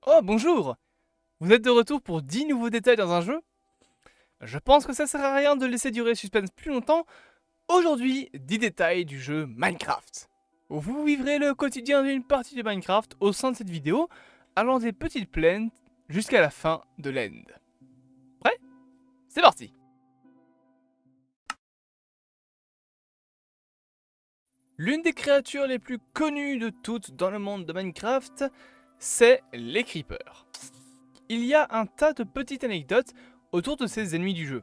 Oh bonjour! Vous êtes de retour pour 10 nouveaux détails dans un jeu? Je pense que ça sert à rien de laisser durer le suspense plus longtemps. Aujourd'hui, 10 détails du jeu Minecraft. Vous vivrez le quotidien d'une partie de Minecraft au sein de cette vidéo, allant des petites plaines jusqu'à la fin de l'end. Prêt? C'est parti! L'une des créatures les plus connues de toutes dans le monde de Minecraft, c'est les creepers. Il y a un tas de petites anecdotes autour de ces ennemis du jeu.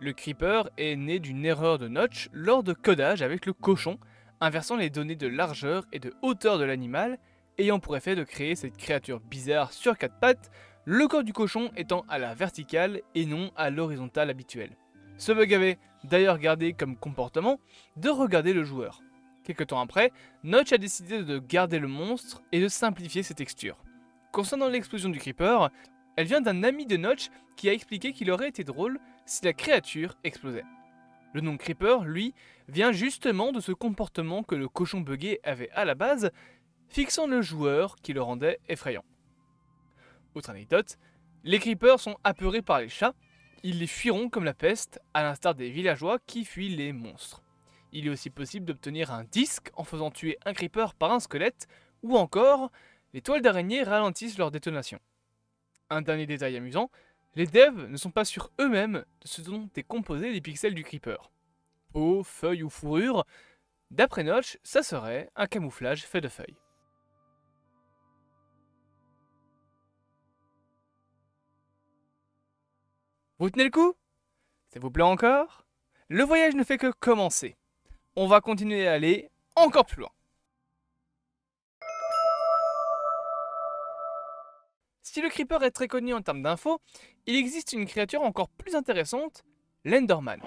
Le creeper est né d'une erreur de Notch lors de codage avec le cochon, inversant les données de largeur et de hauteur de l'animal, ayant pour effet de créer cette créature bizarre sur 4 pattes, le corps du cochon étant à la verticale et non à l'horizontale habituelle. Ce bug avait d'ailleurs gardé comme comportement de regarder le joueur. Quelque temps après, Notch a décidé de garder le monstre et de simplifier ses textures. Concernant l'explosion du creeper, elle vient d'un ami de Notch qui a expliqué qu'il aurait été drôle si la créature explosait. Le nom Creeper, lui, vient justement de ce comportement que le cochon buggé avait à la base, fixant le joueur qui le rendait effrayant. Autre anecdote, les Creepers sont apeurés par les chats, ils les fuiront comme la peste, à l'instar des villageois qui fuient les monstres. Il est aussi possible d'obtenir un disque en faisant tuer un Creeper par un squelette, ou encore, les toiles d'araignée ralentissent leur détonation. Un dernier détail amusant, les devs ne sont pas sûrs eux-mêmes de ce dont est composé les pixels du creeper. Peau, feuilles ou fourrure, d'après Notch, ça serait un camouflage fait de feuilles. Vous tenez le coup? Ça vous plaît encore? Le voyage ne fait que commencer. On va continuer à aller encore plus loin. Si le creeper est très connu en termes d'infos, il existe une créature encore plus intéressante, l'Enderman.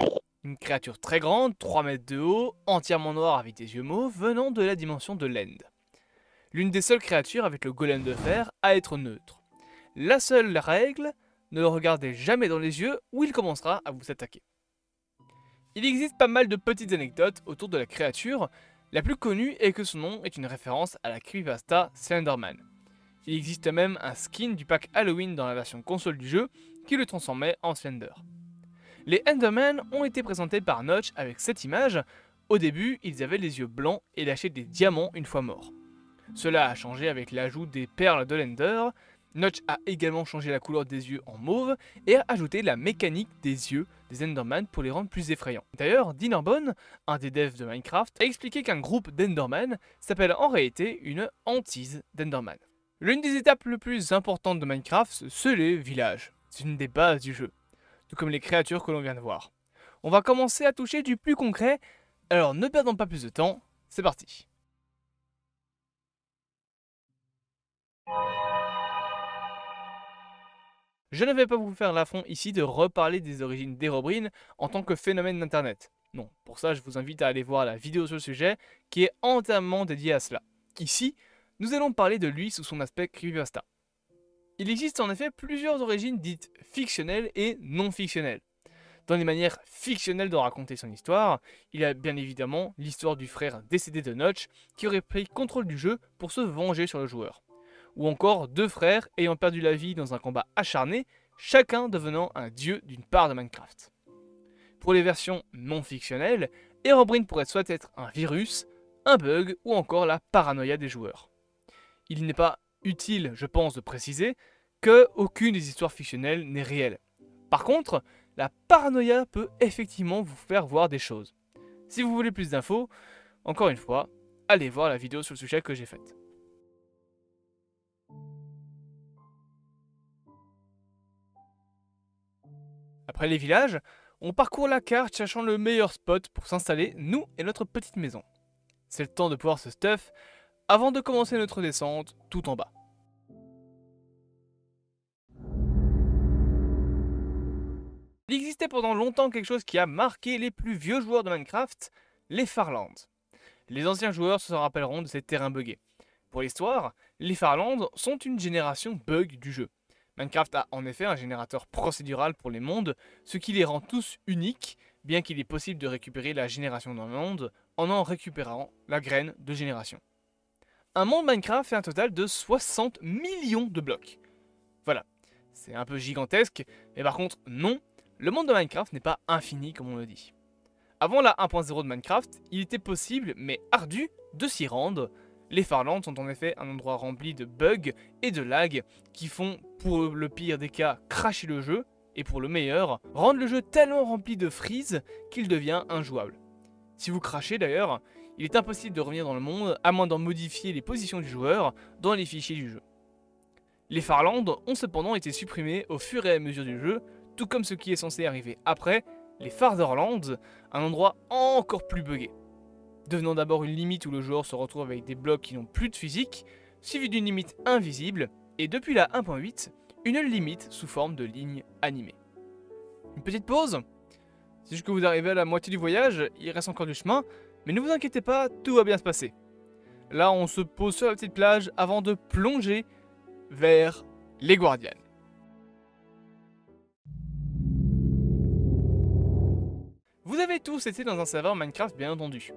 Une créature très grande, 3 mètres de haut, entièrement noire avec des yeux mauves, venant de la dimension de l'End. L'une des seules créatures avec le golem de fer à être neutre. La seule règle, ne le regardez jamais dans les yeux ou il commencera à vous attaquer. Il existe pas mal de petites anecdotes autour de la créature, la plus connue est que son nom est une référence à la creepypasta Slenderman. Il existe même un skin du pack Halloween dans la version console du jeu qui le transformait en Slender. Les Endermen ont été présentés par Notch avec cette image. Au début, ils avaient les yeux blancs et lâchaient des diamants une fois morts. Cela a changé avec l'ajout des perles de l'Ender. Notch a également changé la couleur des yeux en mauve et a ajouté la mécanique des yeux des Enderman pour les rendre plus effrayants. D'ailleurs, Dinnerbone, un des devs de Minecraft, a expliqué qu'un groupe d'Enderman s'appelle en réalité une hantise d'Enderman. L'une des étapes les plus importantes de Minecraft, c'est les villages. C'est une des bases du jeu, tout comme les créatures que l'on vient de voir. On va commencer à toucher du plus concret, alors ne perdons pas plus de temps, c'est parti. Je ne vais pas vous faire l'affront ici de reparler des origines d'Herobrine en tant que phénomène d'internet. Non, pour ça je vous invite à aller voir la vidéo sur le sujet qui est entièrement dédiée à cela. Ici, nous allons parler de lui sous son aspect creepypasta. Il existe en effet plusieurs origines dites fictionnelles et non fictionnelles. Dans les manières fictionnelles de raconter son histoire, il y a bien évidemment l'histoire du frère décédé de Notch qui aurait pris contrôle du jeu pour se venger sur le joueur. Ou encore deux frères ayant perdu la vie dans un combat acharné, chacun devenant un dieu d'une part de Minecraft. Pour les versions non fictionnelles, Herobrine pourrait soit être un virus, un bug ou encore la paranoïa des joueurs. Il n'est pas utile, je pense, de préciser que aucune des histoires fictionnelles n'est réelle. Par contre, la paranoïa peut effectivement vous faire voir des choses. Si vous voulez plus d'infos, encore une fois, allez voir la vidéo sur le sujet que j'ai faite. Après les villages, on parcourt la carte cherchant le meilleur spot pour s'installer, nous et notre petite maison. C'est le temps de pouvoir se stuff avant de commencer notre descente tout en bas. Il existait pendant longtemps quelque chose qui a marqué les plus vieux joueurs de Minecraft, les Farlands. Les anciens joueurs se rappelleront de ces terrains buggés. Pour l'histoire, les Farlands sont une génération bug du jeu. Minecraft a en effet un générateur procédural pour les mondes, ce qui les rend tous uniques, bien qu'il est possible de récupérer la génération d'un monde en récupérant la graine de génération. Un monde Minecraft fait un total de 60 millions de blocs. C'est un peu gigantesque, mais par contre non, le monde de Minecraft n'est pas infini comme on le dit. Avant la 1.0 de Minecraft, il était possible, mais ardu, de s'y rendre. Les Farlands sont en effet un endroit rempli de bugs et de lag qui font, pour le pire des cas, cracher le jeu, et pour le meilleur, rendre le jeu tellement rempli de freeze qu'il devient injouable. Si vous crachez d'ailleurs, il est impossible de revenir dans le monde à moins d'en modifier les positions du joueur dans les fichiers du jeu. Les Farlands ont cependant été supprimés au fur et à mesure du jeu, tout comme ce qui est censé arriver après, les Fartherlands, un endroit encore plus buggé. Devenant d'abord une limite où le joueur se retrouve avec des blocs qui n'ont plus de physique, suivi d'une limite invisible, et depuis la 1.8, une limite sous forme de ligne animée. Une petite pause. C'est juste que vous arrivez à la moitié du voyage, il reste encore du chemin, mais ne vous inquiétez pas, tout va bien se passer. Là, on se pose sur la petite plage avant de plonger vers les Guardians. Vous avez tous été dans un serveur Minecraft bien entendu.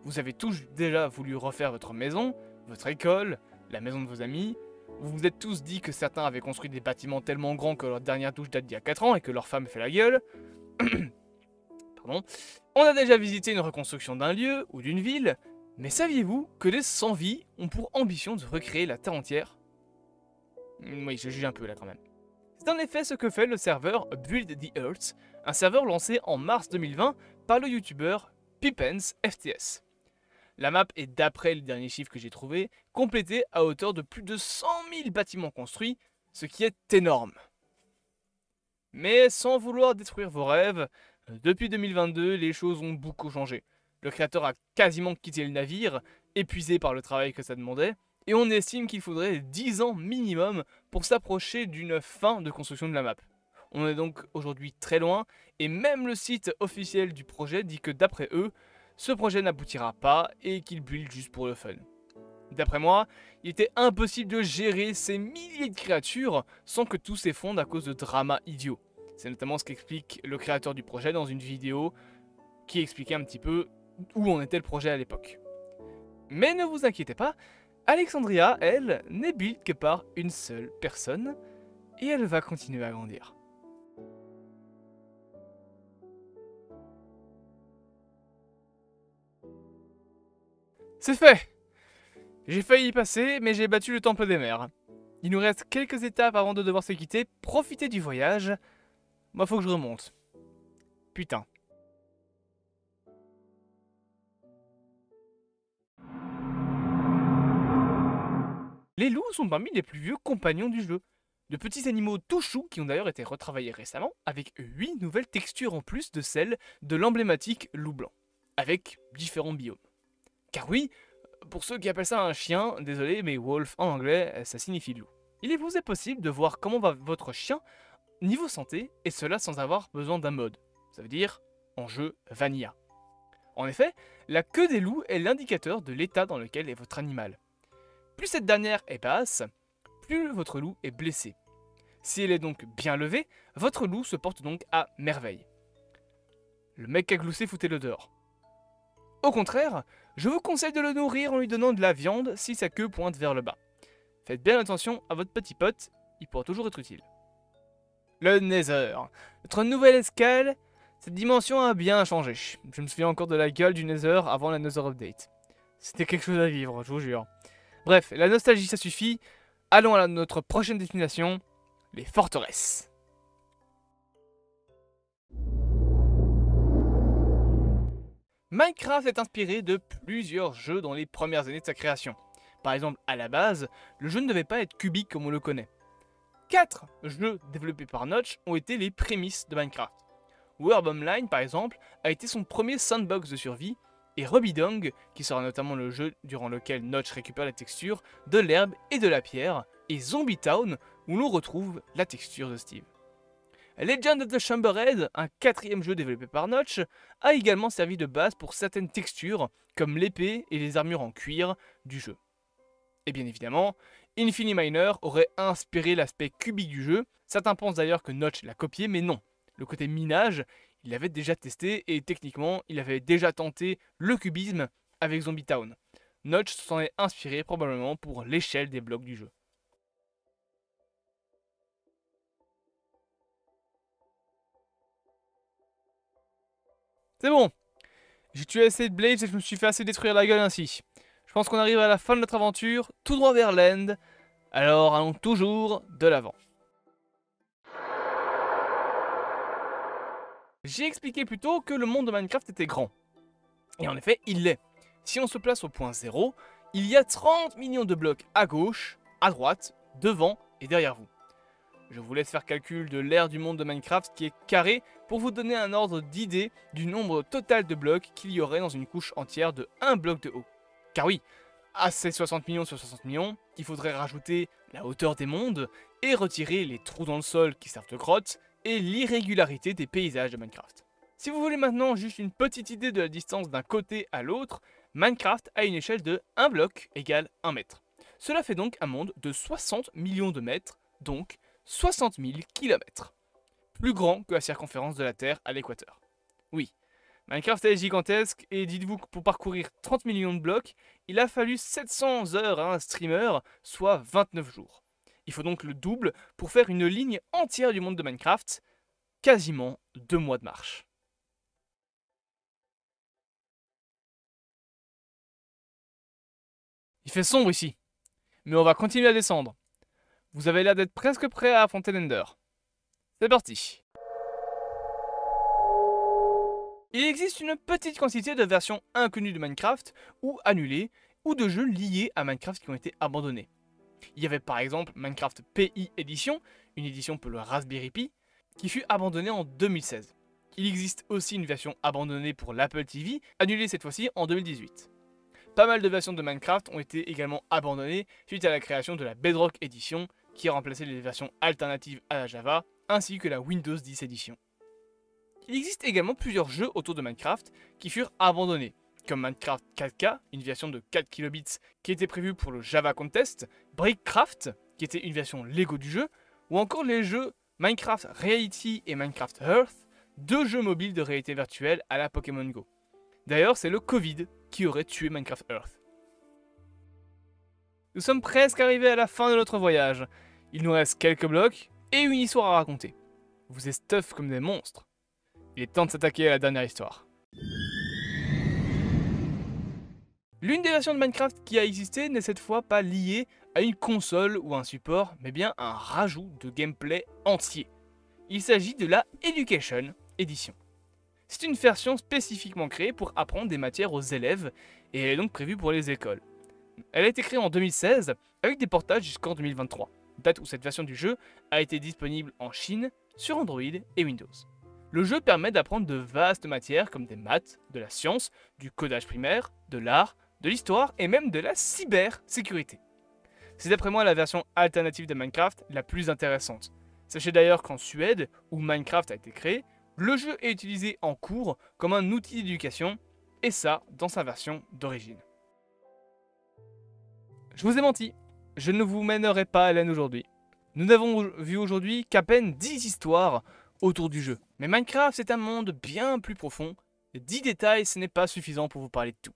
Vous avez tous déjà voulu refaire votre maison, votre école, la maison de vos amis. Vous vous êtes tous dit que certains avaient construit des bâtiments tellement grands que leur dernière douche date d'il y a 4 ans et que leur femme fait la gueule. Pardon. On a déjà visité une reconstruction d'un lieu ou d'une ville, mais saviez-vous que les 100 vies ont pour ambition de recréer la Terre entière? Oui, je juge un peu là quand même. C'est en effet ce que fait le serveur Build the Earth, un serveur lancé en mars 2020 par le youtubeur Pippens FTS. La map est, d'après les derniers chiffres que j'ai trouvés, complétée à hauteur de plus de 100 000 bâtiments construits, ce qui est énorme. Mais sans vouloir détruire vos rêves, depuis 2022, les choses ont beaucoup changé. Le créateur a quasiment quitté le navire, épuisé par le travail que ça demandait, et on estime qu'il faudrait 10 ans minimum pour s'approcher d'une fin de construction de la map. On est donc aujourd'hui très loin, et même le site officiel du projet dit que d'après eux, ce projet n'aboutira pas et qu'ils build juste pour le fun. D'après moi, il était impossible de gérer ces milliers de créatures sans que tout s'effondre à cause de dramas idiots. C'est notamment ce qu'explique le créateur du projet dans une vidéo qui expliquait un petit peu où en était le projet à l'époque. Mais ne vous inquiétez pas, Alexandria, elle, n'est build que par une seule personne et elle va continuer à grandir. C'est fait! J'ai failli y passer, mais j'ai battu le temple des mers. Il nous reste quelques étapes avant de devoir se quitter, profiter du voyage. Moi, faut que je remonte. Putain. Les loups sont parmi les plus vieux compagnons du jeu. De petits animaux tout choux qui ont d'ailleurs été retravaillés récemment, avec 8 nouvelles textures en plus de celles de l'emblématique loup blanc, avec différents biomes. Car oui, pour ceux qui appellent ça un chien, désolé, mais wolf en anglais, ça signifie loup. Il vous est possible de voir comment va votre chien niveau santé, et cela sans avoir besoin d'un mode. Ça veut dire en jeu vanilla. En effet, la queue des loups est l'indicateur de l'état dans lequel est votre animal. Plus cette dernière est basse, plus votre loup est blessé. Si elle est donc bien levée, votre loup se porte donc à merveille. Le mec qui a gloussé, foutez-le dehors. Au contraire, je vous conseille de le nourrir en lui donnant de la viande si sa queue pointe vers le bas. Faites bien attention à votre petit pote, il pourra toujours être utile. Le Nether. Notre nouvelle escale, cette dimension a bien changé. Je me souviens encore de la gueule du Nether avant la Nether Update. C'était quelque chose à vivre, je vous jure. Bref, la nostalgie ça suffit. Allons à notre prochaine destination, les forteresses. Minecraft est inspiré de plusieurs jeux dans les premières années de sa création. Par exemple, à la base, le jeu ne devait pas être cubique comme on le connaît. 4 jeux développés par Notch ont été les prémices de Minecraft. World Online, par exemple, a été son premier sandbox de survie, et Rubydung, qui sera notamment le jeu durant lequel Notch récupère la texture de l'herbe et de la pierre, et Zombie Town, où l'on retrouve la texture de Steve. Legend of the Chamberhead, un 4e jeu développé par Notch, a également servi de base pour certaines textures, comme l'épée et les armures en cuir du jeu. Et bien évidemment, Infiniminer aurait inspiré l'aspect cubique du jeu, certains pensent d'ailleurs que Notch l'a copié, mais non. Le côté minage, il l'avait déjà testé et techniquement, il avait déjà tenté le cubisme avec Zombie Town. Notch s'en est inspiré probablement pour l'échelle des blocs du jeu. C'est bon. J'ai tué assez de Blaze et je me suis fait assez détruire la gueule ainsi. Je pense qu'on arrive à la fin de notre aventure, tout droit vers l'end. Alors allons toujours de l'avant. J'ai expliqué plus tôt que le monde de Minecraft était grand. Et en effet, il l'est. Si on se place au point 0, il y a 30 millions de blocs à gauche, à droite, devant et derrière vous. Je vous laisse faire calcul de l'aire du monde de Minecraft qui est carré pour vous donner un ordre d'idée du nombre total de blocs qu'il y aurait dans une couche entière de 1 bloc de haut. Car oui, à ces 60 millions sur 60 millions, il faudrait rajouter la hauteur des mondes et retirer les trous dans le sol qui servent de grotte et l'irrégularité des paysages de Minecraft. Si vous voulez maintenant juste une petite idée de la distance d'un côté à l'autre, Minecraft a une échelle de 1 bloc égale 1 mètre. Cela fait donc un monde de 60 millions de mètres, donc 60 000 km. Plus grand que la circonférence de la Terre à l'équateur. Oui, Minecraft est gigantesque et dites-vous que pour parcourir 30 millions de blocs, il a fallu 700 heures à un streamer, soit 29 jours. Il faut donc le double pour faire une ligne entière du monde de Minecraft, quasiment 2 mois de marche. Il fait sombre ici, mais on va continuer à descendre. Vous avez l'air d'être presque prêt à affronter l'Ender. C'est parti. Il existe une petite quantité de versions inconnues de Minecraft, ou annulées, ou de jeux liés à Minecraft qui ont été abandonnés. Il y avait par exemple Minecraft PI Edition, une édition pour le Raspberry Pi, qui fut abandonnée en 2016. Il existe aussi une version abandonnée pour l'Apple TV, annulée cette fois-ci en 2018. Pas mal de versions de Minecraft ont été également abandonnées suite à la création de la Bedrock Edition, qui a remplacé les versions alternatives à la Java, ainsi que la Windows 10 Edition. Il existe également plusieurs jeux autour de Minecraft qui furent abandonnés, comme Minecraft 4K, une version de 4 kilobits qui était prévue pour le Java Contest, Brickcraft, qui était une version Lego du jeu, ou encore les jeux Minecraft Reality et Minecraft Earth, deux jeux mobiles de réalité virtuelle à la Pokémon Go. D'ailleurs, c'est le Covid qui aurait tué Minecraft Earth. Nous sommes presque arrivés à la fin de notre voyage. Il nous reste quelques blocs et une histoire à raconter. Vous êtes stuff comme des monstres. Il est temps de s'attaquer à la dernière histoire. L'une des versions de Minecraft qui a existé n'est cette fois pas liée à une console ou un support, mais bien un rajout de gameplay entier. Il s'agit de la Education Edition. C'est une version spécifiquement créée pour apprendre des matières aux élèves, et elle est donc prévue pour les écoles. Elle a été créée en 2016, avec des portages jusqu'en 2023, date où cette version du jeu a été disponible en Chine, sur Android et Windows. Le jeu permet d'apprendre de vastes matières comme des maths, de la science, du codage primaire, de l'art, de l'histoire et même de la cybersécurité. C'est d'après moi la version alternative de Minecraft la plus intéressante. Sachez d'ailleurs qu'en Suède, où Minecraft a été créé, le jeu est utilisé en cours comme un outil d'éducation, et ça dans sa version d'origine. Je vous ai menti, je ne vous mènerai pas à l'end aujourd'hui. Nous n'avons vu aujourd'hui qu'à peine 10 histoires autour du jeu. Mais Minecraft c'est un monde bien plus profond, 10 détails ce n'est pas suffisant pour vous parler de tout.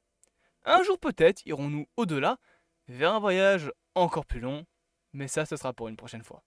Un jour peut-être irons-nous au-delà, vers un voyage encore plus long, mais ça ce sera pour une prochaine fois.